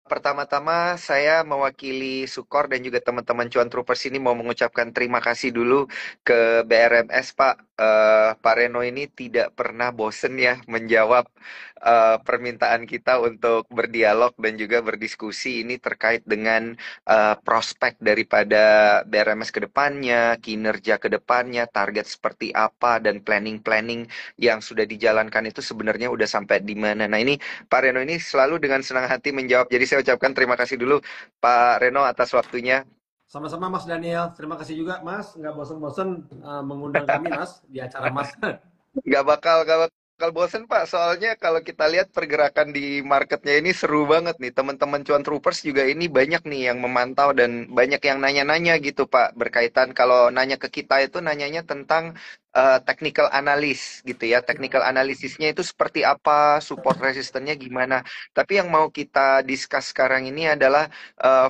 Pertama-tama saya mewakili Sukor dan juga teman-teman Cuan Troopers ini mau mengucapkan terima kasih dulu ke BRMS Pak. Pak Reno ini tidak pernah bosen ya menjawab permintaan kita untuk berdialog dan juga berdiskusi ini terkait dengan prospek daripada BRMS ke depannya, kinerja ke depannya, target seperti apa dan planning-planning yang sudah dijalankan itu sebenarnya udah sampai di mana. Nah ini Pak Reno ini selalu dengan senang hati menjawab. Jadi saya ucapkan terima kasih dulu Pak Reno atas waktunya. Sama-sama Mas Daniel, terima kasih juga Mas, nggak bosan-bosan mengundang kami Mas di acara Mas. Gak bakal bosen Pak. Soalnya kalau kita lihat pergerakan di marketnya ini seru banget nih. Teman-teman Cuan Troopers juga ini banyak nih yang memantau dan banyak yang nanya-nanya gitu Pak. Berkaitan kalau nanya ke kita itu nanyanya tentang technical analysis gitu ya. Ya, Technical analisisnya itu seperti apa, support resistennya gimana. Tapi yang mau kita discuss sekarang ini adalah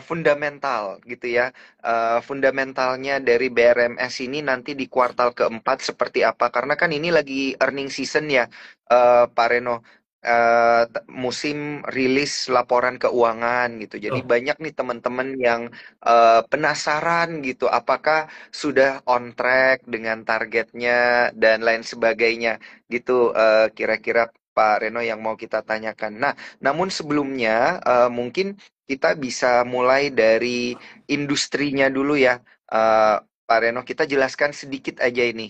fundamental gitu ya. Fundamentalnya dari BRMS ini nanti di kuartal keempat seperti apa. Karena kan ini lagi earning season ya. Pak Reno, musim rilis laporan keuangan gitu. Jadi betul. banyak nih teman-teman yang penasaran gitu, apakah sudah on track dengan targetnya dan lain sebagainya gitu. Kira-kira Pak Reno yang mau kita tanyakan. Nah, namun sebelumnya mungkin kita bisa mulai dari industrinya dulu ya. Eh, Pak Reno, kita jelaskan sedikit aja ini.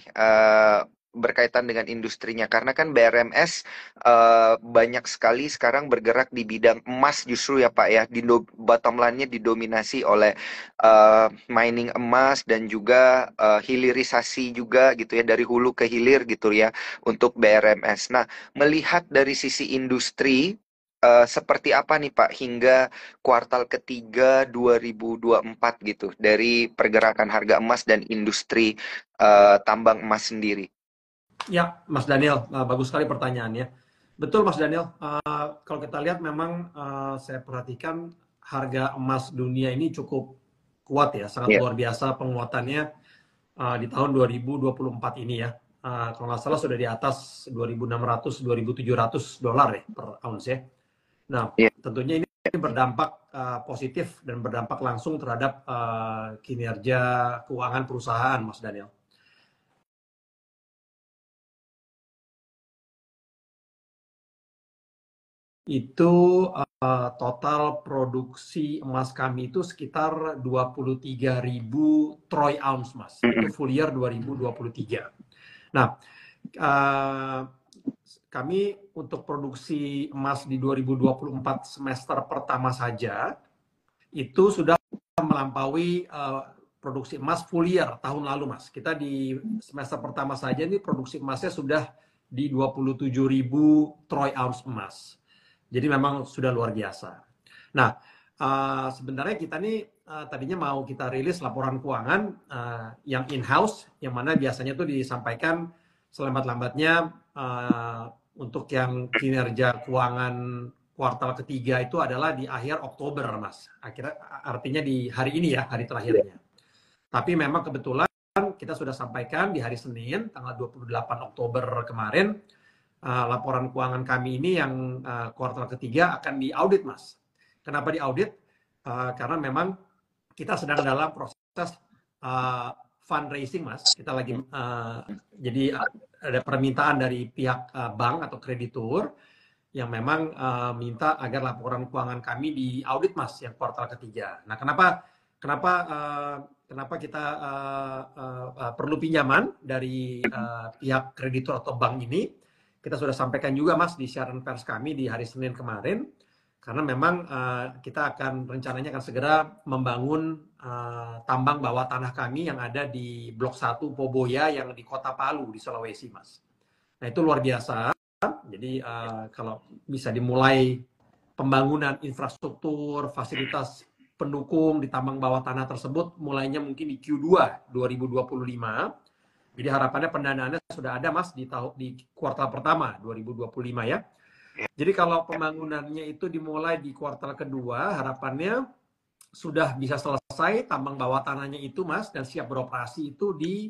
Berkaitan dengan industrinya karena kan BRMS banyak sekali sekarang bergerak di bidang emas justru ya Pak ya bottom line-nya didominasi oleh mining emas dan juga hilirisasi juga gitu ya dari hulu ke hilir gitu ya untuk BRMS. Nah, melihat dari sisi industri seperti apa nih Pak hingga kuartal ketiga 2024 gitu dari pergerakan harga emas dan industri tambang emas sendiri. Ya, Mas Daniel, bagus sekali pertanyaannya. Betul Mas Daniel, kalau kita lihat memang saya perhatikan harga emas dunia ini cukup kuat ya, sangat Iya. luar biasa penguatannya di tahun 2024 ini ya. Kalau nggak salah sudah di atas 2.600, 2.700 dolar ya per ounce ya. Nah, Iya. tentunya ini berdampak positif dan berdampak langsung terhadap kinerja keuangan perusahaan, Mas Daniel. Itu total produksi emas kami itu sekitar 23.000 troy ounce, Mas. Itu Mm-mm. full year 2023. Nah, uh, kami untuk produksi emas di 2024 semester pertama saja itu sudah melampaui produksi emas full year tahun lalu, Mas. Kita di semester pertama saja ini produksi emasnya sudah di 27.000 troy ounce emas. Jadi memang sudah luar biasa. Nah, sebenarnya kita nih tadinya mau kita rilis laporan keuangan yang in-house, yang mana biasanya tuh disampaikan selambat-lambatnya untuk yang kinerja keuangan kuartal ketiga itu adalah di akhir Oktober, Mas. Akhirnya artinya di hari ini ya, hari terakhirnya. Tapi memang kebetulan kita sudah sampaikan di hari Senin, tanggal 28 Oktober kemarin, laporan keuangan kami ini yang kuartal ketiga akan diaudit, Mas. Kenapa diaudit? Karena memang kita sedang dalam proses fundraising, Mas. Kita lagi jadi ada permintaan dari pihak bank atau kreditur yang memang minta agar laporan keuangan kami diaudit, Mas, yang kuartal ketiga. Nah, kenapa kita perlu pinjaman dari pihak kreditur atau bank ini? Kita sudah sampaikan juga, Mas, di siaran pers kami di hari Senin kemarin, karena memang kita rencananya akan segera membangun tambang bawah tanah kami yang ada di Blok 1 Poboya yang di Kota Palu di Sulawesi, Mas. Nah, itu luar biasa. Jadi kalau bisa dimulai pembangunan infrastruktur, fasilitas pendukung di tambang bawah tanah tersebut mulainya mungkin di Q2 2025. Jadi harapannya pendanaannya sudah ada, Mas, di kuartal pertama 2025 ya. Jadi kalau pembangunannya itu dimulai di kuartal kedua, harapannya sudah bisa selesai tambang bawah tanahnya itu, Mas, dan siap beroperasi itu di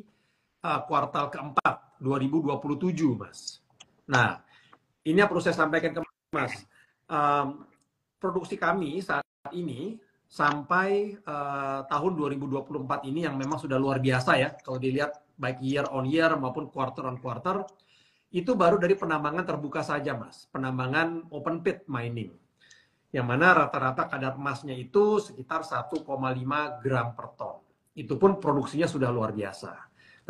kuartal keempat 2027, Mas. Nah, ini yang perlu saya sampaikan ke Mas. Um, produksi kami saat ini sampai tahun 2024 ini yang memang sudah luar biasa ya, kalau dilihat baik year on year maupun quarter on quarter, itu baru dari penambangan terbuka saja, Mas. Penambangan open pit mining. Yang mana rata-rata kadar emasnya itu sekitar 1,5 gram per ton. Itu pun produksinya sudah luar biasa.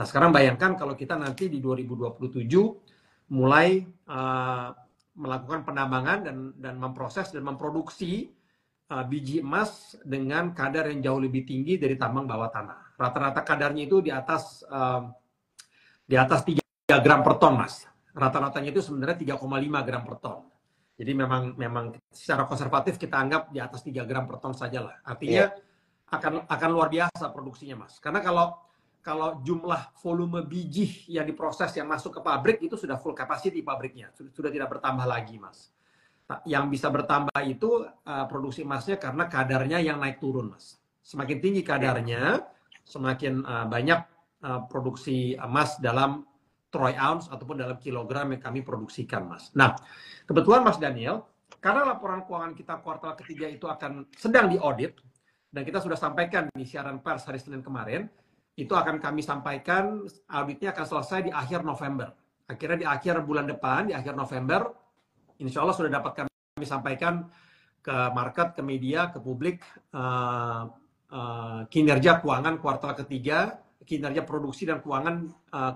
Nah, sekarang bayangkan kalau kita nanti di 2027 mulai melakukan penambangan dan memproses dan memproduksi biji emas dengan kadar yang jauh lebih tinggi dari tambang bawah tanah. Rata-rata kadarnya itu di atas 3 gram per ton, Mas. Rata-ratanya itu sebenarnya 3,5 gram per ton. Jadi memang secara konservatif kita anggap di atas 3 gram per ton saja lah. Artinya akan luar biasa produksinya, Mas. Karena kalau jumlah volume biji yang diproses yang masuk ke pabrik itu sudah full capacity pabriknya, sudah tidak bertambah lagi, Mas. Yang bisa bertambah itu produksi emasnya karena kadarnya yang naik turun, Mas. Semakin tinggi kadarnya, semakin banyak produksi emas dalam troy ounce ataupun dalam kilogram yang kami produksikan, Mas. Nah, kebetulan Mas Daniel, karena laporan keuangan kita kuartal ketiga itu akan sedang diaudit, dan kita sudah sampaikan di siaran pers hari Senin kemarin, itu akan kami sampaikan, auditnya akan selesai di akhir November. Akhirnya di akhir bulan depan, di akhir November, insya Allah sudah dapat kami sampaikan ke market, ke media, ke publik, kinerja keuangan kuartal ketiga, kinerja produksi dan keuangan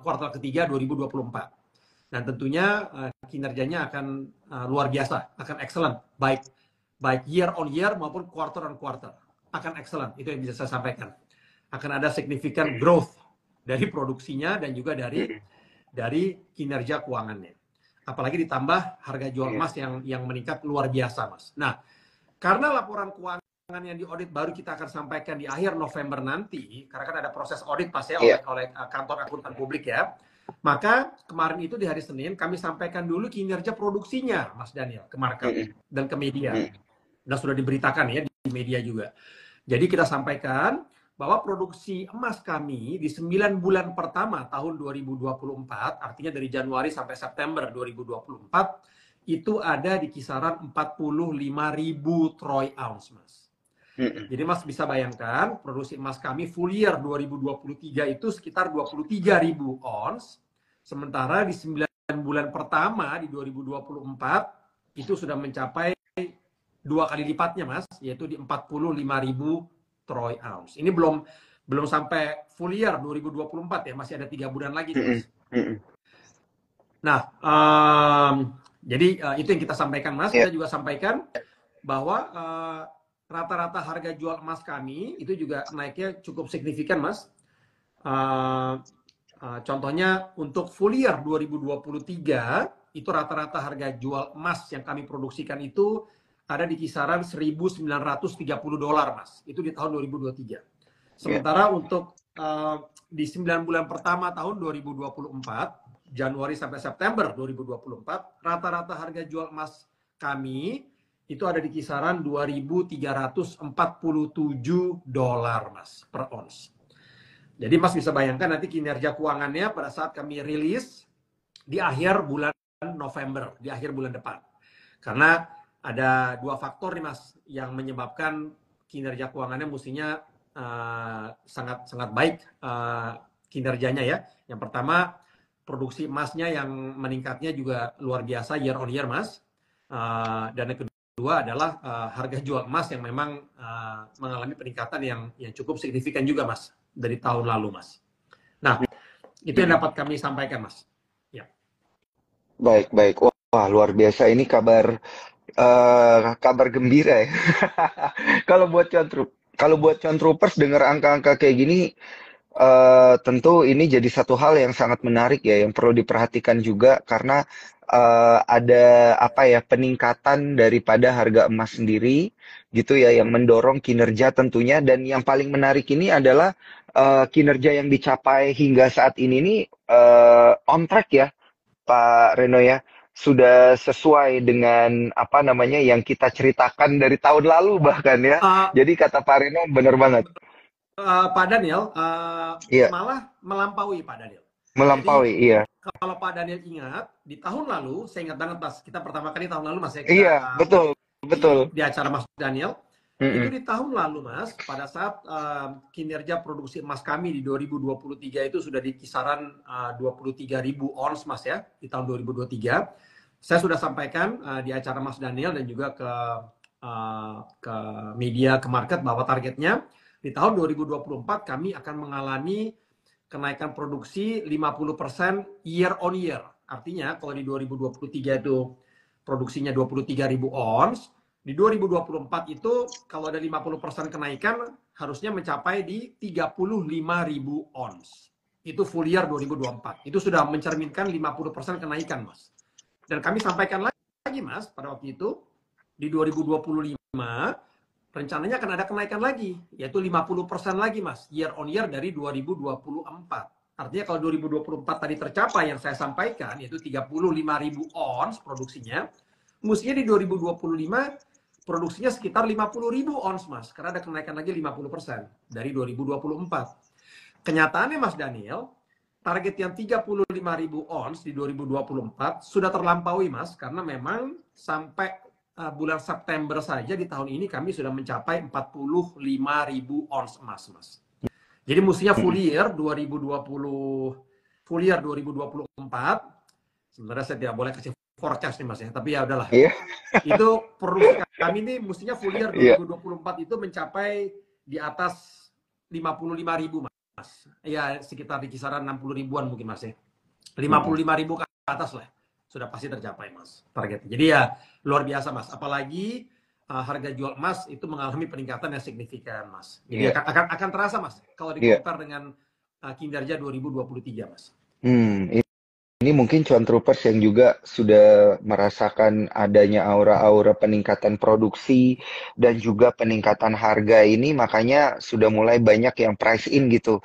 kuartal ketiga 2024. Dan tentunya kinerjanya akan luar biasa, akan excellent, baik year on year maupun quarter on quarter. Akan excellent, itu yang bisa saya sampaikan. Akan ada significant growth dari produksinya dan juga dari kinerja keuangannya. Apalagi ditambah harga jual emas yang meningkat luar biasa, Mas. Nah, karena laporan keuangan yang diaudit baru kita akan sampaikan di akhir November nanti, karena kan ada proses audit pas ya oleh kantor akuntan publik ya. Maka kemarin itu di hari Senin kami sampaikan dulu kinerja produksinya, Mas Daniel, ke market dan ke media. Dan sudah diberitakan ya di media juga. Jadi kita sampaikan bahwa produksi emas kami di 9 bulan pertama tahun 2024, artinya dari Januari sampai September 2024, itu ada di kisaran 45.000 troy ounce, Mas. Jadi Mas bisa bayangkan produksi emas kami full year 2023 itu sekitar 23.000 ons, sementara di 9 bulan pertama di 2024 itu sudah mencapai 2 kali lipatnya, Mas, yaitu di 45.000 troy ounce. Ini belum sampai full year 2024 ya, masih ada 3 bulan lagi, Mas. Nah, jadi itu yang kita sampaikan, Mas. Kita juga sampaikan bahwa rata-rata harga jual emas kami itu juga naiknya cukup signifikan, Mas. Contohnya untuk full year 2023 itu rata-rata harga jual emas yang kami produksikan itu ada di kisaran $1.930, Mas. Itu di tahun 2023. Sementara untuk di 9 bulan pertama tahun 2024, Januari sampai September 2024, rata-rata harga jual emas kami itu ada di kisaran $2.347, Mas, per ons. Jadi Mas bisa bayangkan nanti kinerja keuangannya pada saat kami rilis di akhir bulan November, di akhir bulan depan. Karena ada 2 faktor nih, Mas, yang menyebabkan kinerja keuangannya mestinya sangat baik kinerjanya ya. Yang pertama, produksi emasnya yang meningkatnya juga luar biasa year on year, Mas. Dan yang kedua adalah harga jual emas yang memang mengalami peningkatan yang cukup signifikan juga, Mas, dari tahun lalu, Mas. Nah, itu yang dapat kami sampaikan, Mas. Ya. Baik. Wah, luar biasa. Ini kabar gembira ya. Kalau buat Controopers dengar angka-angka kayak gini, tentu ini jadi satu hal yang sangat menarik ya, yang perlu diperhatikan juga karena ada peningkatan daripada harga emas sendiri gitu ya, yang mendorong kinerja tentunya. Dan yang paling menarik ini adalah kinerja yang dicapai hingga saat ini nih on track ya, Pak Reno ya. Sudah sesuai dengan yang kita ceritakan dari tahun lalu bahkan ya. Jadi kata Pak Reno benar banget. Pak Daniel, Iya, malah melampaui, Pak Daniel. melampaui, Jadi iya. kalau Pak Daniel ingat, di tahun lalu, saya ingat banget, Mas, kita pertama kali tahun lalu, Mas, ya, Iya, betul. betul. di acara Mas Daniel. Itu Mm-mm. di tahun lalu, Mas, pada saat kinerja produksi emas kami di 2023 itu sudah di kisaran 23.000 ons, Mas ya, di tahun 2023. Saya sudah sampaikan di acara Mas Daniel dan juga ke media, ke market bahwa targetnya di tahun 2024 kami akan mengalami kenaikan produksi 50% year on year. Artinya kalau di 2023 itu produksinya 23.000 ons, di 2024 itu kalau ada 50% kenaikan harusnya mencapai di 35.000 ons. Itu full year 2024. Itu sudah mencerminkan 50% kenaikan, Mas. Dan kami sampaikan lagi, Mas, pada waktu itu di 2025 rencananya akan ada kenaikan lagi, yaitu 50% lagi, Mas, year on year dari 2024. Artinya kalau 2024 tadi tercapai yang saya sampaikan, yaitu 35.000 ons produksinya, mestinya di 2025 produksinya sekitar 50.000 ons, Mas, karena ada kenaikan lagi 50% dari 2024. Kenyataannya, Mas Daniel, target yang 35.000 ons di 2024 sudah terlampaui, Mas, karena memang sampai bulan September saja di tahun ini kami sudah mencapai 45.000 ons emas, Mas. Jadi mestinya full year 2020, full year 2024, sebenarnya saya tidak boleh kasih forecast nih, Mas ya, tapi ya udahlah. Iya, Itu produksi kami ini mestinya full year iya. 2024 itu mencapai di atas 55.000, Mas. Ya sekitar di kisaran 60 ribuan mungkin, Mas ya. 55.000 ke atas lah. Sudah pasti tercapai, Mas, targetnya. Jadi ya luar biasa, Mas. Apalagi harga jual emas itu mengalami peningkatan yang signifikan, Mas. Jadi Iya, akan terasa, Mas, kalau iya. di-compare dengan kinerja 2023, Mas. Ini mungkin cuan troopers yang juga sudah merasakan adanya aura-aura peningkatan produksi dan juga peningkatan harga ini, makanya sudah mulai banyak yang price in gitu,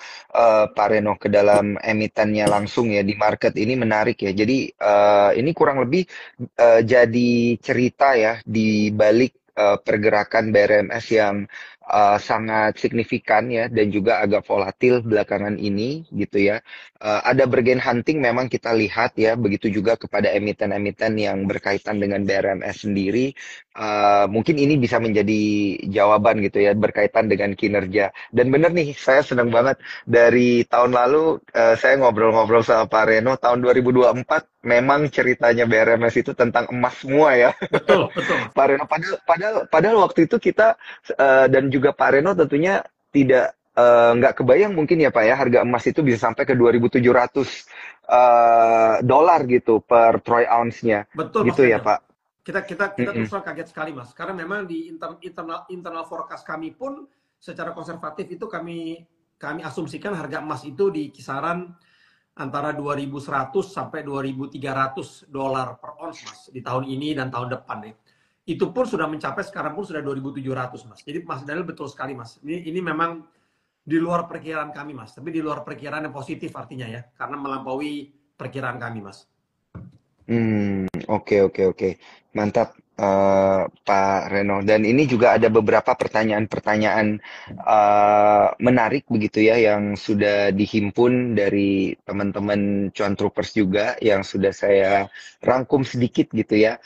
Pak Reno, ke dalam emitennya langsung ya di market ini menarik ya. Jadi ini kurang lebih jadi cerita ya di balik pergerakan BRMS yang sangat signifikan ya dan juga agak volatil belakangan ini gitu ya. Ada bargain hunting memang kita lihat ya, begitu juga kepada emiten-emiten yang berkaitan dengan BRMS sendiri. Mungkin ini bisa menjadi jawaban gitu ya, berkaitan dengan kinerja. Dan bener nih, saya senang banget dari tahun lalu saya ngobrol-ngobrol sama Pak Reno, tahun 2024 memang ceritanya BRMS itu tentang emas semua ya. Betul, betul, Mas. Pak Reno, padahal waktu itu kita dan juga Pak Reno tentunya tidak nggak kebayang mungkin ya Pak ya harga emas itu bisa sampai ke 2.700 dolar gitu per troy ounce-nya Betul, Mas gitu ya Daniel. Pak. Kita terus Mm-mm. terang kaget sekali, Mas, karena memang di internal forecast kami pun secara konservatif itu kami asumsikan harga emas itu di kisaran antara 2.100 sampai 2.300 dolar per ons, Mas, di tahun ini dan tahun depan nih. Itu pun sudah mencapai, sekarang pun sudah 2.700, Mas. Jadi Mas Daniel betul sekali, Mas. Ini memang di luar perkiraan kami, Mas. Tapi di luar perkiraan yang positif artinya ya, karena melampaui perkiraan kami, Mas. Oke, oke, oke. Mantap, Pak Reno. Dan ini juga ada beberapa pertanyaan-pertanyaan menarik begitu ya yang sudah dihimpun dari teman-teman Cuan Troopers juga yang sudah saya rangkum sedikit gitu ya.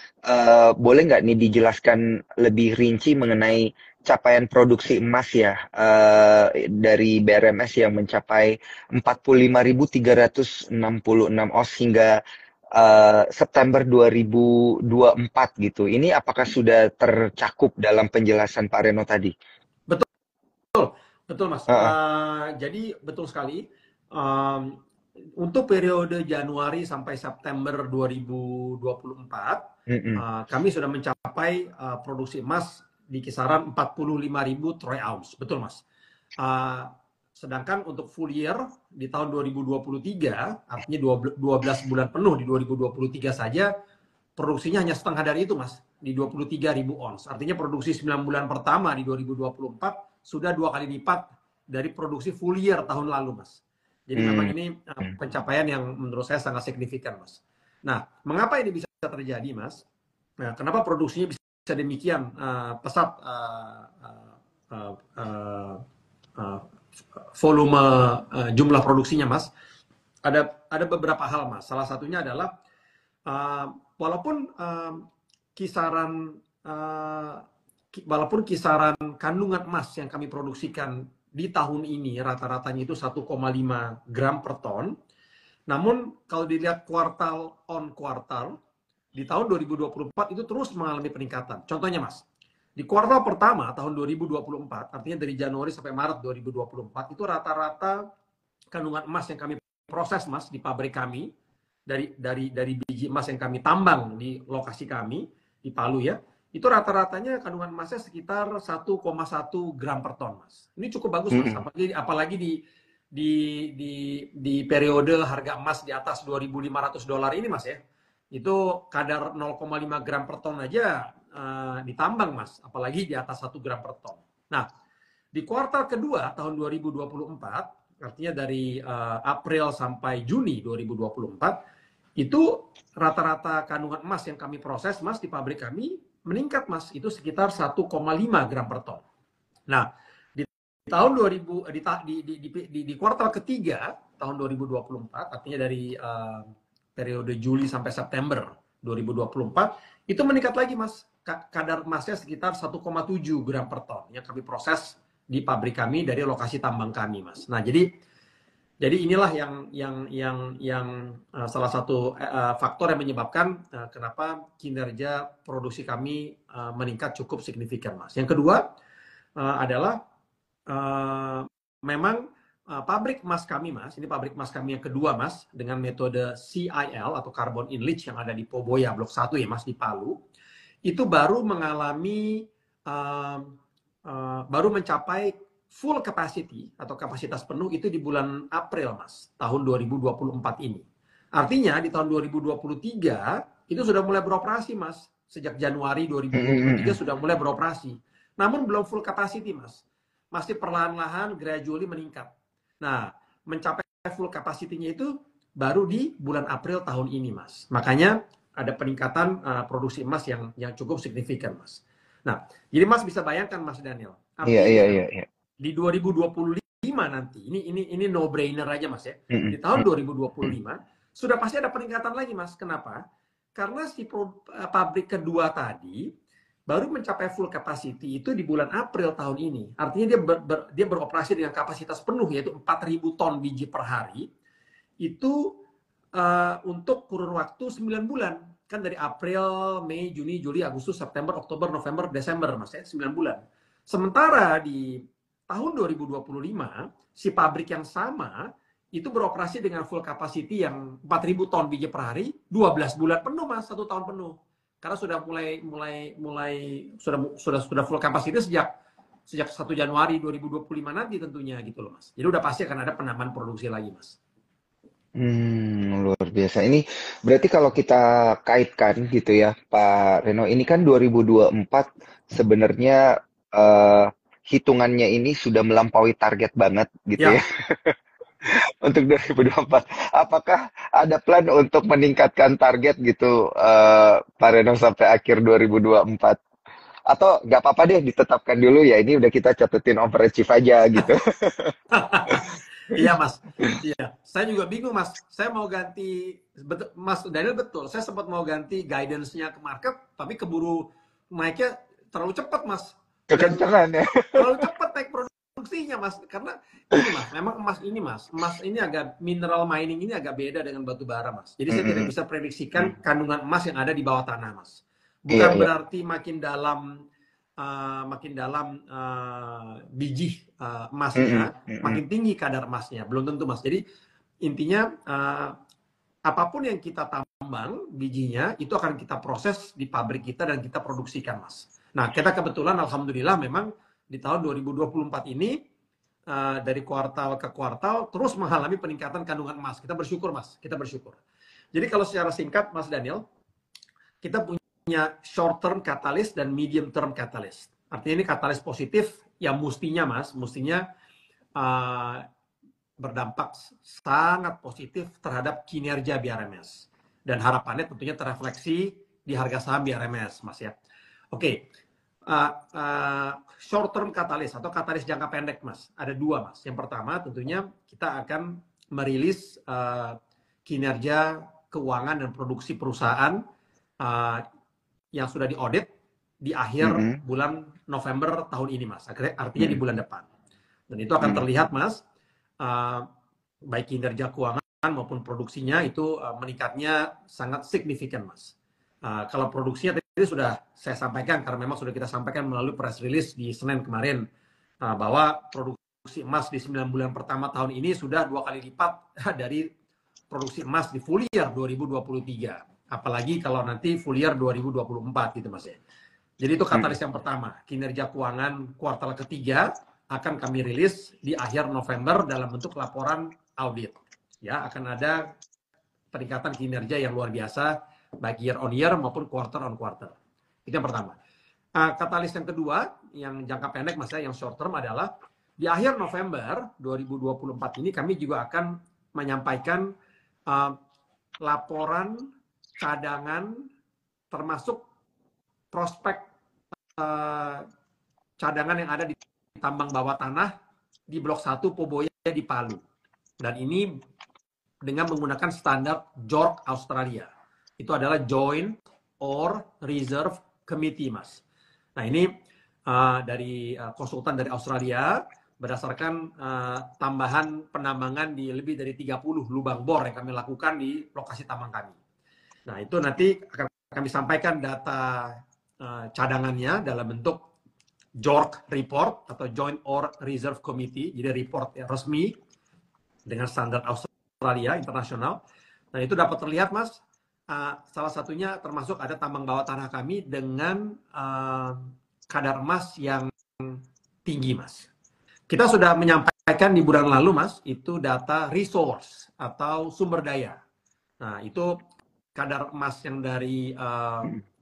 Boleh nggak nih dijelaskan lebih rinci mengenai capaian produksi emas ya dari BRMS yang mencapai 45.366 oz hingga September 2024 gitu. Ini apakah sudah tercakup dalam penjelasan Pak Reno tadi? Betul, betul, Mas. Heeh. Jadi betul sekali. Um, untuk periode Januari sampai September 2024, Mm-mm. kami sudah mencapai produksi emas di kisaran 45.000 troy ounce. Betul, Mas. Uh, Sedangkan untuk full year di tahun 2023, artinya 12 bulan penuh di 2023 saja, produksinya hanya setengah dari itu, Mas, di 23.000 ons. Artinya produksi 9 bulan pertama di 2024 sudah 2 kali lipat dari produksi full year tahun lalu, Mas. Jadi memang Mm. ini pencapaian yang menurut saya sangat signifikan, Mas. Nah, mengapa ini bisa terjadi, Mas? Nah, kenapa produksinya bisa demikian pesat uh, volume jumlah produksinya, Mas? Ada beberapa hal, Mas. Salah satunya adalah walaupun kisaran eh, walaupun kisaran kandungan emas yang kami produksikan di tahun ini rata-ratanya itu 1,5 gram per ton, namun kalau dilihat kuartal on kuartal, di tahun 2024 itu terus mengalami peningkatan. Contohnya Mas, di kuartal pertama tahun 2024, artinya dari Januari sampai Maret 2024, itu rata-rata kandungan emas yang kami proses Mas di pabrik kami, dari biji emas yang kami tambang di lokasi kami di Palu ya, itu rata-ratanya kandungan emasnya sekitar 1,1 gram per ton Mas. Ini cukup bagus Mas, apalagi di di periode harga emas di atas $2.500 ini Mas ya. Itu kadar 0,5 gram per ton aja ditambang Mas, apalagi di atas 1 gram per ton. Nah, di kuartal kedua tahun 2024, artinya dari April sampai Juni 2024, itu rata-rata kandungan emas yang kami proses Mas di pabrik kami meningkat Mas, itu sekitar 1,5 gram per ton. Nah, di tahun 2000 di kuartal ketiga tahun 2024, artinya dari periode Juli sampai September 2024, itu meningkat lagi Mas. Kadar emasnya sekitar 1,7 gram per ton yang kami proses di pabrik kami dari lokasi tambang kami Mas. Nah, jadi inilah yang salah satu faktor yang menyebabkan kenapa kinerja produksi kami meningkat cukup signifikan Mas. Yang kedua adalah memang pabrik emas kami Mas, ini pabrik emas kami yang kedua Mas, dengan metode CIL atau Carbon in Leach yang ada di Poboya Blok 1 ya Mas, di Palu, itu baru mengalami baru mencapai full capacity atau kapasitas penuh itu di bulan April Mas, tahun 2024 ini. Artinya di tahun 2023 itu sudah mulai beroperasi Mas, sejak Januari 2023 sudah mulai beroperasi. Namun belum full capacity Mas, masih perlahan-lahan gradually meningkat. Nah, mencapai full capacity-nya itu baru di bulan April tahun ini Mas. Makanya ada peningkatan produksi emas yang cukup signifikan Mas. Nah, jadi Mas bisa bayangkan Mas Daniel, artinya di 2025 nanti, ini no brainer aja Mas ya. Di tahun 2025 sudah pasti ada peningkatan lagi Mas. Kenapa? Karena si pabrik kedua tadi baru mencapai full capacity itu di bulan April tahun ini. Artinya dia beroperasi dengan kapasitas penuh, yaitu 4.000 ton biji per hari. Itu untuk kurun waktu 9 bulan. Kan dari April, Mei, Juni, Juli, Agustus, September, Oktober, November, Desember Mas ya, 9 bulan. Sementara di tahun 2025, si pabrik yang sama itu beroperasi dengan full capacity yang 4.000 ton biji per hari, 12 bulan penuh Mas, 1 tahun penuh. Karena sudah sudah full capacity sejak 1 Januari 2025 nanti tentunya gitu loh Mas. Jadi udah pasti akan ada penambahan produksi lagi Mas. Luar biasa. Ini berarti kalau kita kaitkan gitu ya, Pak Reno, ini kan 2024 sebenarnya hitungannya ini sudah melampaui target banget gitu ya, Ya, untuk 2024. Apakah ada plan untuk meningkatkan target gitu, Pak Reno, sampai akhir 2024? Atau nggak apa-apa deh ditetapkan dulu ya, ini udah kita catetin overachieve aja gitu. iya Mas. Iya, saya juga bingung Mas. Saya mau ganti, Mas Daniel betul. Saya sempat mau ganti guidance-nya ke market, tapi keburu naiknya terlalu cepat Mas. Dan Kekencangan ya. terlalu cepat naik produksinya Mas. Karena ini Mas, memang emas ini agak mineral mining ini agak beda dengan batu bara Mas. Jadi saya tidak bisa prediksikan kandungan emas yang ada di bawah tanah Mas. Iya, Bukan iya. berarti makin dalam biji emasnya, makin tinggi kadar emasnya. Belum tentu Mas. Jadi intinya apapun yang kita tambang bijinya itu akan kita proses di pabrik kita dan kita produksikan Mas. Nah, kita kebetulan alhamdulillah memang di tahun 2024 ini dari kuartal ke kuartal terus mengalami peningkatan kandungan emas. Kita bersyukur Mas, kita bersyukur. Jadi kalau secara singkat Mas Daniel, kita punya short term catalyst dan medium term catalyst. Artinya ini katalis positif yang mestinya Mas, mestinya berdampak sangat positif terhadap kinerja BRMS. Dan harapannya tentunya terrefleksi di harga saham BRMS Mas ya. Oke, short term katalis atau katalis jangka pendek Mas, ada 2 Mas. Yang pertama tentunya kita akan merilis kinerja keuangan dan produksi perusahaan yang sudah diaudit di akhir Mm-mm. bulan November tahun ini, Mas. Artinya di Mm-mm. bulan depan. Dan itu akan Mm-mm. terlihat, Mas, uh, baik kinerja keuangan maupun produksinya itu meningkatnya sangat signifikan, Mas. Kalau produksinya tadi sudah saya sampaikan, karena memang sudah kita sampaikan melalui press release di Senin kemarin, bahwa produksi emas di 9 bulan pertama tahun ini sudah 2 kali lipat dari produksi emas di full year 2023. Apalagi kalau nanti full year 2024 gitu, Mas ya. Jadi itu Mm-mm. katalis yang pertama, kinerja keuangan kuartal ketiga akan kami rilis di akhir November dalam bentuk laporan audit. Ya, akan ada peningkatan kinerja yang luar biasa baik year on year maupun quarter on quarter. Itu yang pertama. Katalis yang kedua, yang jangka pendek, Mas, yang short term adalah di akhir November 2024 ini kami juga akan menyampaikan laporan cadangan termasuk prospek cadangan yang ada di tambang bawah tanah di Blok 1 Poboya di Palu. Dan ini dengan menggunakan standar JORC Australia. Itu adalah Joint Ore Reserve Committee, Mas. Nah, ini dari konsultan dari Australia berdasarkan tambahan penambangan di lebih dari 30 lubang bor yang kami lakukan di lokasi tambang kami. Nah, itu nanti akan kami sampaikan data cadangannya dalam bentuk JORC report atau Joint Ore Reserve Committee, jadi report yang resmi dengan standar Australia internasional. Dan itu dapat terlihat, Mas, salah satunya termasuk ada tambang bawah tanah kami dengan kadar emas yang tinggi, Mas. Kita sudah menyampaikan di bulan lalu, Mas, itu data resource atau sumber daya. Nah, itu kadar emas yang dari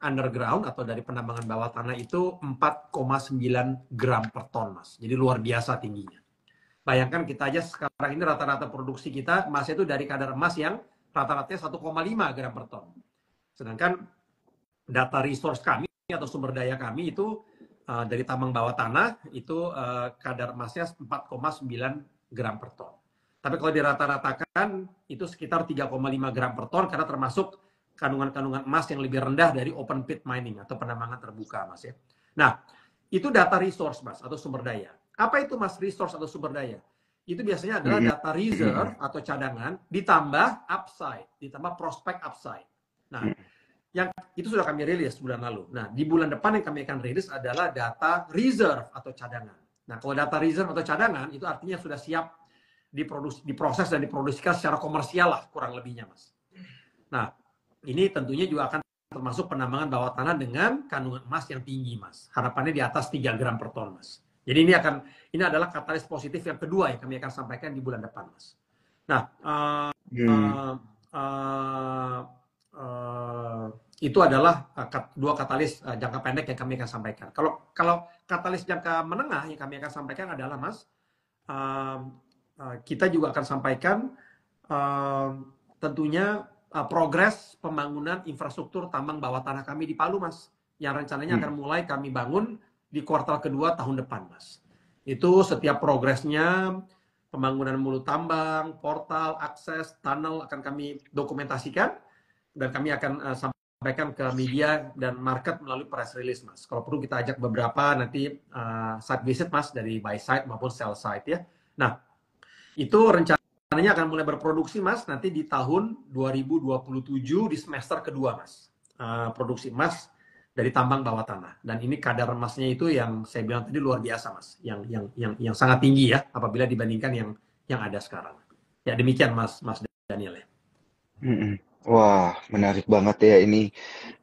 underground atau dari penambangan bawah tanah itu 4,9 gram per ton, Mas. Jadi luar biasa tingginya. Bayangkan kita aja sekarang ini rata-rata produksi kita emas itu dari kadar emas yang rata-ratanya 1,5 gram per ton. Sedangkan data resource kami atau sumber daya kami itu dari tambang bawah tanah itu kadar emasnya 4,9 gram per ton. Tapi kalau dirata-ratakan itu sekitar 3,5 gram per ton karena termasuk kandungan-kandungan emas yang lebih rendah dari open pit mining atau penambangan terbuka, Mas ya. Nah, itu data resource, Mas, atau sumber daya. Apa itu, Mas, resource atau sumber daya? Itu biasanya adalah Mm-mm. data reserve atau cadangan ditambah upside, ditambah prospek upside. Nah, yang itu sudah kami rilis bulan lalu. Nah, di bulan depan yang kami akan rilis adalah data reserve atau cadangan. Nah, kalau data reserve atau cadangan itu artinya sudah siap diproses dan diproduksikan secara komersial lah kurang lebihnya, Mas. Nah, ini tentunya juga akan termasuk penambangan bawah tanah dengan kandungan emas yang tinggi, Mas. Harapannya di atas 3 gram per ton, Mas. Jadi ini adalah katalis positif yang kedua yang kami akan sampaikan di bulan depan, Mas. Nah, itu adalah dua katalis jangka pendek yang kami akan sampaikan. Kalau katalis jangka menengah yang kami akan sampaikan adalah, Mas, kita juga akan sampaikan tentunya progres pembangunan infrastruktur tambang bawah tanah kami di Palu, Mas, yang rencananya akan mulai kami bangun di kuartal kedua tahun depan, Mas. Itu setiap progresnya, pembangunan mulut tambang, portal, akses, tunnel akan kami dokumentasikan dan kami akan sampaikan ke media dan market melalui press release, Mas. Kalau perlu kita ajak beberapa nanti site visit, Mas, dari buy side maupun sell side ya. Nah, itu rencananya akan mulai berproduksi, Mas, nanti di tahun 2027 di semester kedua, Mas. Produksi emas dari tambang bawah tanah. Dan ini kadar emasnya itu yang saya bilang tadi luar biasa, Mas. Yang sangat tinggi ya apabila dibandingkan yang ada sekarang. Ya demikian, Mas Daniel ya. Wah, menarik banget ya ini.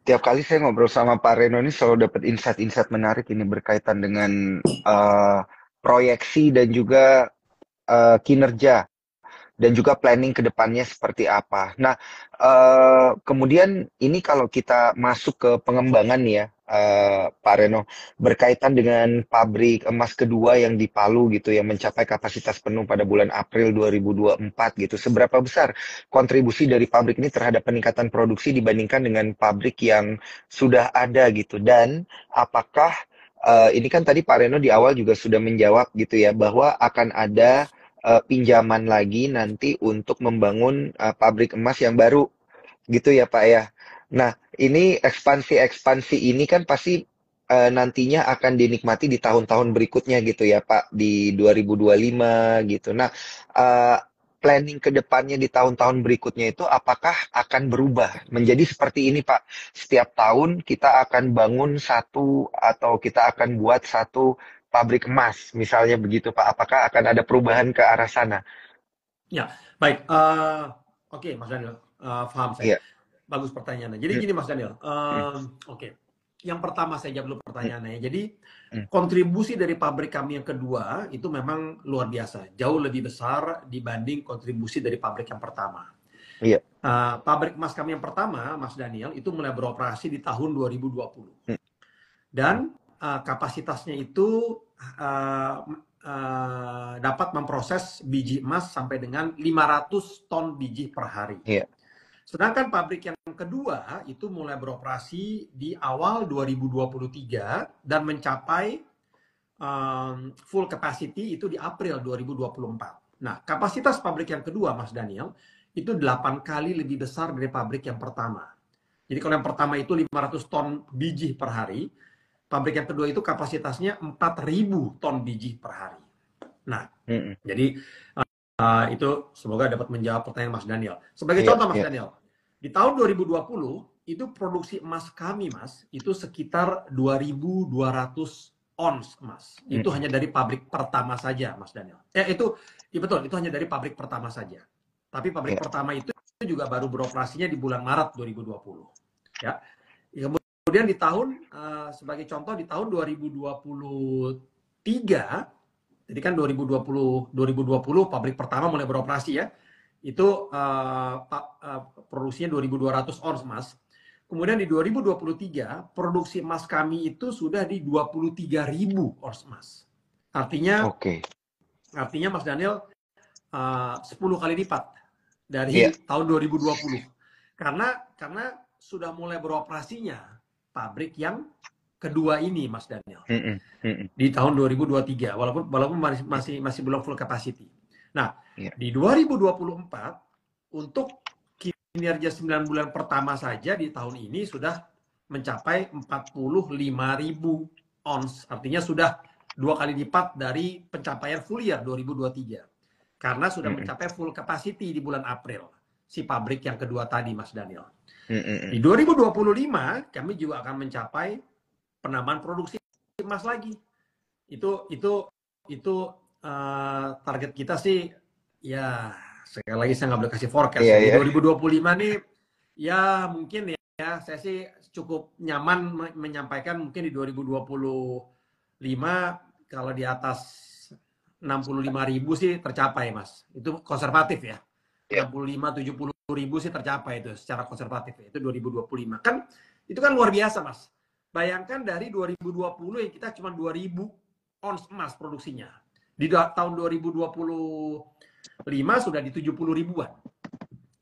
Tiap kali saya ngobrol sama Pak Reno ini selalu dapat insight-insight menarik ini berkaitan dengan proyeksi dan juga kinerja dan juga planning ke depannya seperti apa. Nah, kemudian ini kalau kita masuk ke pengembangan nih ya, Pak Reno, berkaitan dengan pabrik emas kedua yang di Palu gitu, yang mencapai kapasitas penuh pada bulan April 2024 gitu. Seberapa besar kontribusi dari pabrik ini terhadap peningkatan produksi dibandingkan dengan pabrik yang sudah ada gitu? Dan apakah ini kan tadi Pak Reno di awal juga sudah menjawab gitu ya, bahwa akan ada pinjaman lagi nanti untuk membangun pabrik emas yang baru gitu ya Pak ya. Nah, ini ekspansi-ekspansi ini kan pasti nantinya akan dinikmati di tahun-tahun berikutnya gitu ya Pak, di 2025 gitu. Nah, eh, planning ke depannya di tahun-tahun berikutnya itu apakah akan berubah menjadi seperti ini Pak? Setiap tahun kita akan bangun satu atau kita akan buat satu pabrik emas, misalnya begitu Pak. Apakah akan ada perubahan ke arah sana? Ya, baik. Oke, Mas Daniel, paham saya. Iya. Bagus pertanyaannya. Jadi Mm, gini, Mas Daniel. mm, Oke, yang pertama saya jawab dulu mm, pertanyaannya. Jadi mm. kontribusi dari pabrik kami yang kedua itu memang luar biasa, jauh lebih besar dibanding kontribusi dari pabrik yang pertama. Iya. Pabrik emas kami yang pertama, Mas Daniel, itu mulai beroperasi di tahun 2020. Mm, mm. Dan kapasitasnya itu dapat memproses biji emas sampai dengan 500 ton biji per hari. Iya. Sedangkan pabrik yang kedua itu mulai beroperasi di awal 2023 dan mencapai full capacity itu di April 2024. Nah, kapasitas pabrik yang kedua, Mas Daniel, itu 8 kali lebih besar dari pabrik yang pertama. Jadi kalau yang pertama itu 500 ton biji per hari, pabrik yang kedua itu kapasitasnya 4.000 ton biji per hari. Nah, Mm, mm. jadi itu semoga dapat menjawab pertanyaan Mas Daniel. Sebagai Iya, contoh Mas iya. Daniel, di tahun 2020 itu produksi emas kami Mas, itu sekitar 2.200 ons emas. Mm, Itu mm. hanya dari pabrik pertama saja Mas Daniel. Itu ya betul, itu hanya dari pabrik pertama saja. Tapi pabrik Iya. pertama itu juga baru beroperasinya di bulan Maret 2020. Ya. Kemudian di tahun sebagai contoh di tahun 2023, jadi kan 2020 pabrik pertama mulai beroperasi ya. Itu produksinya 2.200 ons emas. Kemudian di 2023 produksi emas kami itu sudah di 23.000 ons emas. Artinya Oke. Mas Daniel 10 kali lipat Iya. dari tahun 2020. Karena sudah mulai beroperasinya pabrik yang kedua ini Mas Daniel. Mm, mm, mm, mm. Di tahun 2023 walaupun masih belum full capacity. Nah, Iya. di 2024 untuk kinerja 9 bulan pertama saja di tahun ini sudah mencapai 45.000 ons. Artinya sudah 2 kali lipat dari pencapaian full year 2023. Karena sudah Mm, mm. mencapai full capacity di bulan April si pabrik yang kedua tadi Mas Daniel. Mm, mm, mm. Di 2025 kami juga akan mencapai penambahan produksi emas lagi. Itu target kita sih ya, sekali lagi saya nggak boleh kasih forecast Iya, ya. Di iya. 2025 nih ya mungkin ya saya sih cukup nyaman menyampaikan mungkin di 2025 kalau di atas 65.000 sih tercapai Mas. Itu konservatif ya. Iya. 65-70.000 sih tercapai itu secara konservatif ya. Itu 2025. Kan itu kan luar biasa Mas. Bayangkan dari 2020 yang kita cuma 2.000 ons emas produksinya. Di tahun 2025 sudah di 70 ribuan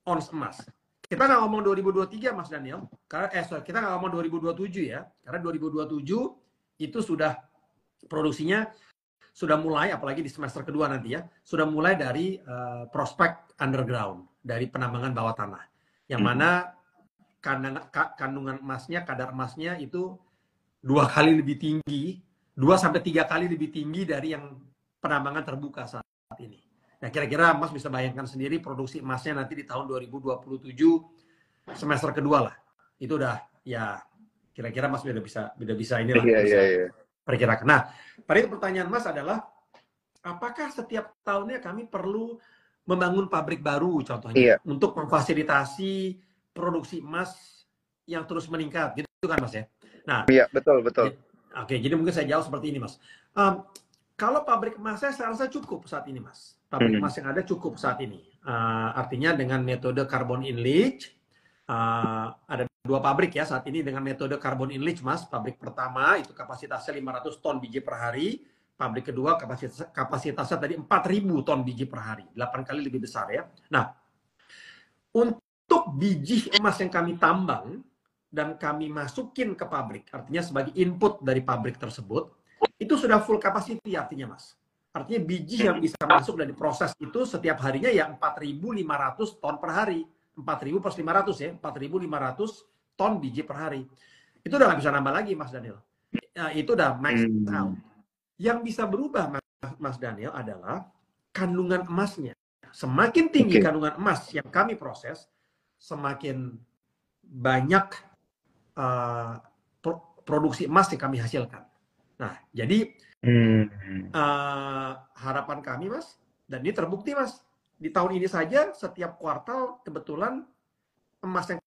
ons emas. Kita nggak ngomong 2023 Mas Daniel, karena kita nggak ngomong 2027 ya, karena 2027 itu sudah produksinya sudah mulai, apalagi di semester kedua nanti ya, sudah mulai dari prospek underground, dari penambangan bawah tanah, yang mana kandungan emasnya, kadar emasnya itu 2 kali lebih tinggi, 2-3 kali lebih tinggi dari yang penambangan terbuka saat ini. Nah, kira-kira Mas bisa bayangkan sendiri produksi emasnya nanti di tahun 2027 semester kedua lah. Itu udah ya kira-kira Mas udah bisa inilah, Iya, iya, bisa iya. perkirakan. Nah, pada itu pertanyaan Mas adalah apakah setiap tahunnya kami perlu membangun pabrik baru contohnya Iya. untuk memfasilitasi produksi emas yang terus meningkat gitu kan Mas ya. Nah, Iya, betul, betul. oke, jadi mungkin saya jawab seperti ini Mas. Kalau pabrik emas saya rasa cukup saat ini Mas. Pabrik Mm, emas yang ada cukup saat ini. Artinya dengan metode carbon in leach, ada 2 pabrik ya saat ini dengan metode carbon in leach Mas. Pabrik pertama itu kapasitasnya 500 ton biji per hari. Pabrik kedua kapasitasnya tadi 4.000 ton biji per hari. 8 kali lebih besar ya. Nah, untuk biji emas yang kami tambang dan kami masukin ke pabrik, artinya sebagai input dari pabrik tersebut, itu sudah full capacity artinya Mas. Artinya biji yang bisa masuk dan diproses itu setiap harinya ya 4.500 ton per hari. 4.000 plus 500 ya, 4.500 ton biji per hari. Itu udah nggak bisa nambah lagi Mas Daniel. itu udah max out. Hmm. Yang bisa berubah, Mas Daniel, adalah kandungan emasnya. Semakin tinggi Oke. kandungan emas yang kami proses, semakin banyak uh, produksi emas yang kami hasilkan. Nah, jadi Hmm. harapan kami, Mas, dan ini terbukti, Mas, di tahun ini saja setiap kuartal kebetulan emas yang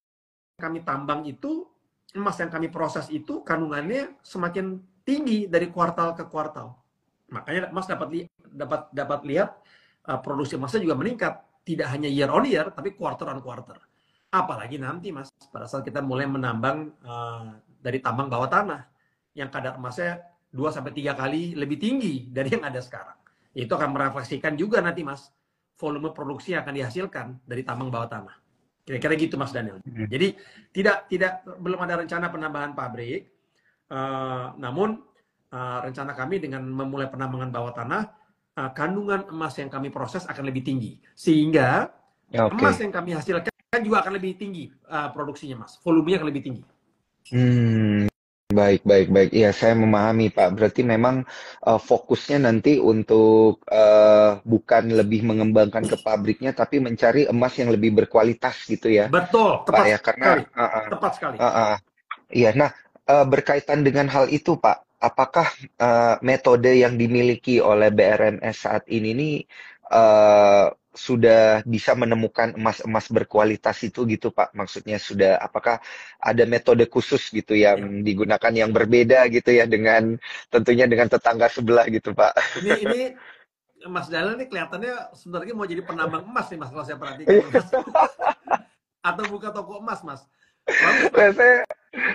kami tambang itu, emas yang kami proses itu kandungannya semakin tinggi dari kuartal ke kuartal. Makanya Mas dapat lihat produksi emasnya juga meningkat, tidak hanya year on year tapi quarter on quarter. Apalagi nanti, Mas, pada saat kita mulai menambang dari tambang bawah tanah yang kadar emasnya 2 sampai 3 kali lebih tinggi dari yang ada sekarang. Itu akan merefleksikan juga nanti, Mas, volume produksi yang akan dihasilkan dari tambang bawah tanah. Kira-kira gitu, Mas Daniel. Jadi belum ada rencana penambahan pabrik, namun rencana kami dengan memulai penambangan bawah tanah, kandungan emas yang kami proses akan lebih tinggi, sehingga emas Oke. yang kami hasilkan juga akan lebih tinggi produksinya, Mas. Volumenya akan lebih tinggi. Hmm. Baik, baik, baik. Iya, saya memahami, Pak. Berarti memang fokusnya nanti untuk bukan lebih mengembangkan ke pabriknya, tapi mencari emas yang lebih berkualitas gitu ya, Betul, Pak tepat ya. Karena, sekali. Tepat sekali. iya. Nah, berkaitan dengan hal itu, Pak, apakah metode yang dimiliki oleh BRMS saat ini nih sudah bisa menemukan emas-emas berkualitas itu gitu, Pak? Maksudnya sudah, apakah ada metode khusus gitu Ya. yang digunakan yang berbeda gitu ya dengan tentunya dengan tetangga sebelah gitu, Pak? Ini Mas Daniel ini kelihatannya sebenarnya mau jadi penambang emas nih, Mas, kalau saya perhatikan nih, Iya, Mas. Atau buka toko emas, Mas. Bagus, Mas. saya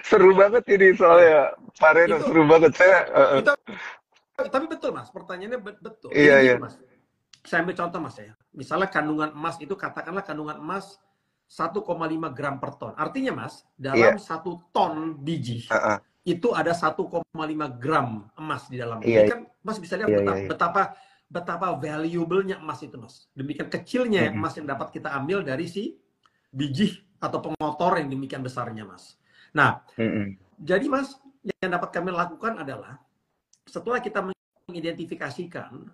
seru banget ini Ya. soalnya, Pak Reno, Itu seru banget saya. itu tapi betul, Mas. Pertanyaannya betul. Jadi Iya, gini, iya, Mas. Saya ambil contoh, Mas, ya. Misalnya kandungan emas itu, katakanlah kandungan emas 1,5 gram per ton. Artinya, Mas, dalam iya, 1 ton biji heeh, itu ada 1,5 gram emas di dalamnya. iya, Jadi kan Mas bisa lihat iya, iya, betapa iya. betapa betapa valuable-nya emas itu, Mas. Demikian kecilnya Mm-mm, emas yang dapat kita ambil dari si biji atau pengotor yang demikian besarnya, Mas. Nah, mm-mm, jadi, Mas, yang dapat kami lakukan adalah setelah kita mengidentifikasikan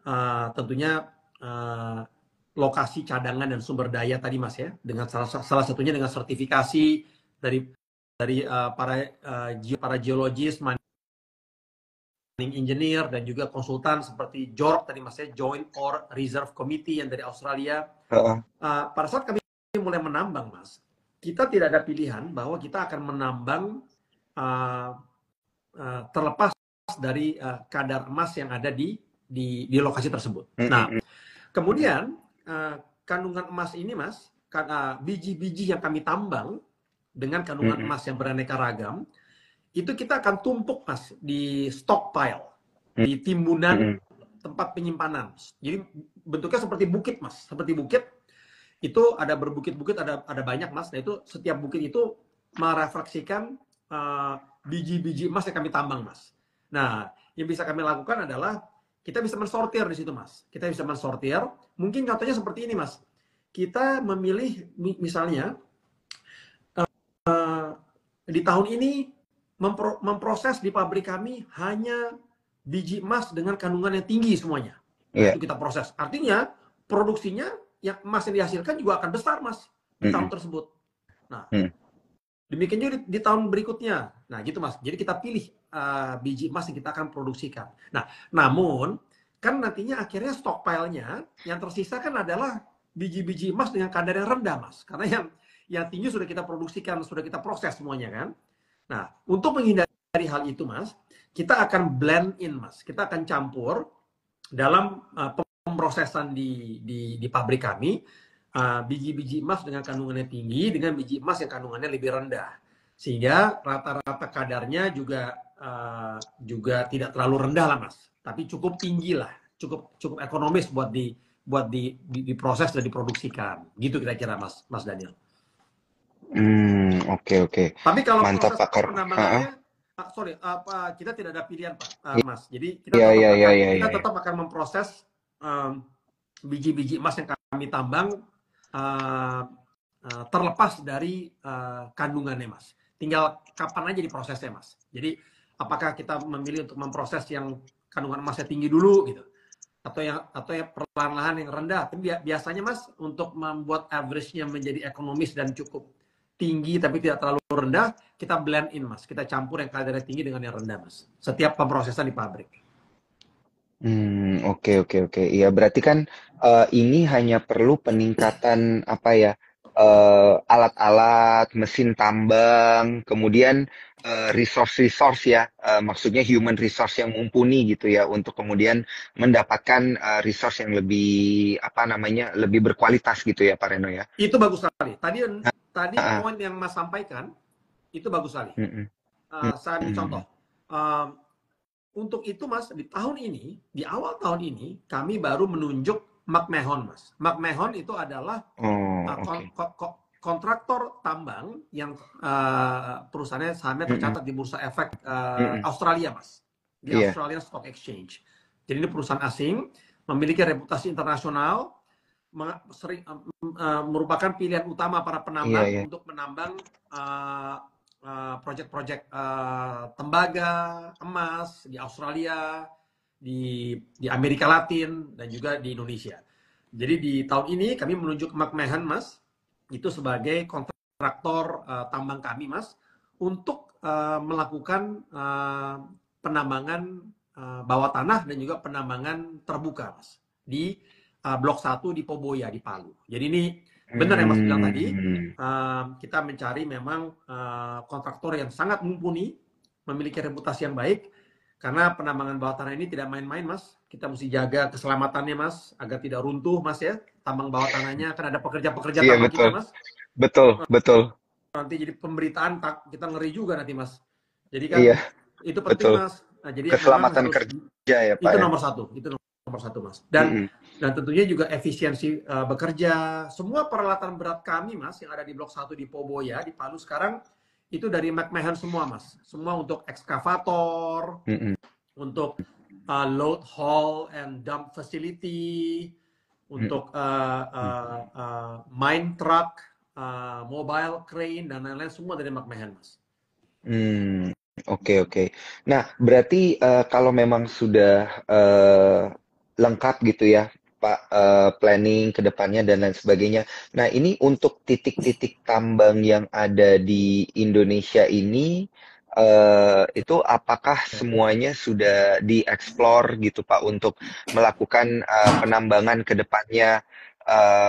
tentunya uh, lokasi cadangan dan sumber daya tadi, Mas, ya, dengan salah satunya dengan sertifikasi dari para geologis, mining engineer, dan juga konsultan seperti JORC tadi, Mas, ya, Joint Ore Reserve Committee yang dari Australia. heeh, Pada saat kami mulai menambang, Mas, kita tidak ada pilihan bahwa kita akan menambang uh, terlepas dari kadar emas yang ada di lokasi tersebut. Nah, mm-mm, mm-mm, kemudian kandungan emas ini, Mas, biji-biji yang kami tambang dengan kandungan mm-mm, emas yang beraneka ragam, itu kita akan tumpuk, Mas, di stockpile, di timbunan mm-mm, tempat penyimpanan. Jadi bentuknya seperti bukit, Mas, seperti bukit. Itu ada berbukit-bukit, ada banyak, Mas. Nah, itu setiap bukit itu merefleksikan biji-biji emas yang kami tambang, Mas. Nah, yang bisa kami lakukan adalah kita bisa mensortir di situ, Mas. Kita bisa mensortir. Mungkin contohnya seperti ini, Mas. Kita memilih misalnya di tahun ini memproses di pabrik kami hanya biji emas dengan kandungan yang tinggi semuanya. Nah, iya, itu kita proses. Artinya produksinya yang emas yang dihasilkan juga akan besar, Mas, di tahun mm-mm, tersebut. Nah, mm, demikian juga di tahun berikutnya. Nah, gitu, Mas. Jadi kita pilih biji emas yang kita akan produksikan. Nah, namun kan nantinya akhirnya stockpile-nya yang tersisa kan adalah biji-biji emas dengan kadar yang rendah, Mas. Karena yang tinggi sudah kita produksikan, sudah kita proses semuanya kan. Nah, untuk menghindari hal itu, Mas, kita akan blend in, Mas. Kita akan campur dalam pemrosesan di pabrik kami biji-biji emas dengan kandungannya tinggi dengan biji emas yang kandungannya lebih rendah, sehingga rata-rata kadarnya juga tidak terlalu rendah lah, Mas, tapi cukup tinggi lah, cukup ekonomis buat diproses dan diproduksikan, gitu kira-kira, Mas Daniel. oke, oke. Tapi kalau Mantap, proses Pak Kar. Heeh. penambangannya, sorry, kita tidak ada pilihan, Pak, Mas. Jadi Iya, iya, iya, iya, kita iya, iya. tetap akan memproses biji-biji emas yang kami tambang terlepas dari kandungannya, Mas. Tinggal kapan aja diprosesnya, Mas. Jadi apakah kita memilih untuk memproses yang kandungan emasnya tinggi dulu gitu, atau yang perlahan-lahan yang rendah. Tapi biasanya Mas, untuk membuat average-nya menjadi ekonomis dan cukup tinggi tapi tidak terlalu rendah, kita blend in Mas, kita campur yang kadarnya tinggi dengan yang rendah Mas, setiap pemrosesan di pabrik. Oke, oke, oke. Iya, berarti kan ini hanya perlu peningkatan apa ya? Alat-alat, mesin tambang, kemudian resource-resource ya, maksudnya human resource yang mumpuni gitu ya, untuk kemudian mendapatkan resource yang lebih apa namanya, lebih berkualitas gitu ya, Pak Reno ya. Itu bagus sekali. Tadi Ah, ah. poin yang Mas sampaikan itu bagus sekali. Mm-mm. Saya ambil contoh. Mm-mm. Untuk itu Mas, di awal tahun ini kami baru menunjuk McMahon Mas. McMahon itu adalah Oh, oke. kontraktor tambang yang perusahaannya sahamnya Mm-mm. tercatat di Bursa Efek Mm-mm. Australia Mas, di Iya, Australian Stock Exchange. Jadi ini perusahaan asing, memiliki reputasi internasional, merupakan pilihan utama para iya, penambang iya. untuk menambang proyek-proyek tembaga, emas di Australia, di Amerika Latin, dan juga di Indonesia. Jadi di tahun ini kami menunjuk McMahon Mas, itu sebagai kontraktor tambang kami Mas, untuk melakukan penambangan bawah tanah dan juga penambangan terbuka Mas, di Blok 1 di Poboya di Palu. Jadi ini benar yang Mas bilang tadi, Hmm. kita mencari memang kontraktor yang sangat mumpuni, memiliki reputasi yang baik, karena penambangan bawah tanah ini tidak main-main Mas. Kita mesti jaga keselamatannya Mas, agar tidak runtuh Mas ya, tambang bawah tanahnya. Kan ada pekerja-pekerja Iya, tambang betul. kita Mas, Betul, betul. nanti jadi pemberitaan kita ngeri juga nanti Mas. Jadi kan Iya, itu penting betul. Mas. Nah, jadi memang Keselamatan harus, kerja ya, Pak itu ya? nomor satu Mas. Dan Mm-mm. tentunya juga efisiensi bekerja. Semua peralatan berat kami Mas yang ada di Blok 1 di Poboya di Palu sekarang itu dari McMahon semua Mas. Semua untuk ekskavator, Mm-mm. untuk load haul and dump facility, Mm-mm. untuk mine truck, mobile crane, dan lain-lain, semua dari McMahon Mas. Hmm, oke, oke. Nah, berarti kalau memang sudah lengkap gitu ya, Pak, planning ke depannya dan lain sebagainya. Nah, ini untuk titik-titik tambang yang ada di Indonesia ini, itu apakah semuanya sudah dieksplor gitu, Pak, untuk melakukan penambangan ke depannya,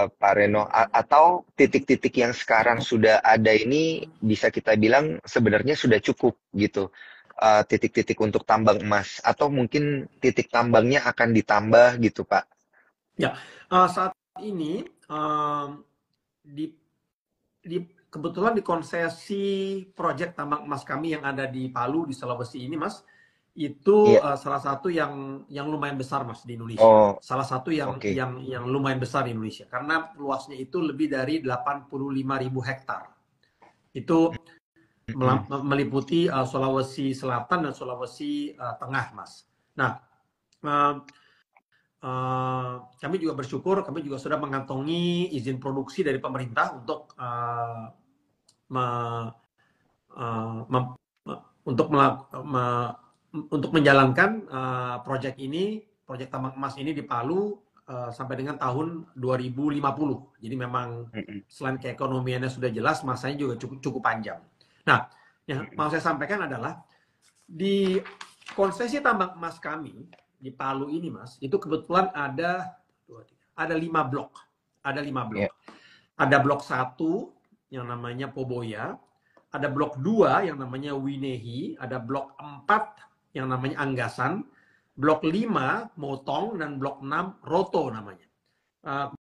Pak Reno? Atau titik-titik yang sekarang sudah ada ini bisa kita bilang sebenarnya sudah cukup gitu, titik-titik untuk tambang emas, atau mungkin titik tambangnya akan ditambah gitu, Pak? Ya, saat ini di, di kebetulan di konsesi proyek tambang emas kami yang ada di Palu di Sulawesi ini Mas, itu Iya. salah satu yang lumayan besar Mas di Indonesia. Oh, Salah satu yang oke. yang lumayan besar di Indonesia karena luasnya itu lebih dari 85.000 hektar. Itu Mm-mm. meliputi Sulawesi Selatan dan Sulawesi Tengah Mas. Nah, uh, kami juga bersyukur, kami juga sudah mengantongi izin produksi dari pemerintah untuk me, me, untuk untuk menjalankan proyek ini, proyek tambang emas ini di Palu sampai dengan tahun 2050. Jadi memang Mm-mm. selain keekonomiannya sudah jelas, masanya juga cukup panjang. Nah, yang Mm-mm. mau saya sampaikan adalah di konsesi tambang emas kami di Palu ini Mas, itu kebetulan ada 5 blok. Ada 5 Iya. blok. Ada blok 1 yang namanya Poboya, ada blok 2 yang namanya Winehi, ada blok 4 yang namanya Anggasan, blok 5 Motong, dan blok 6 Roto namanya.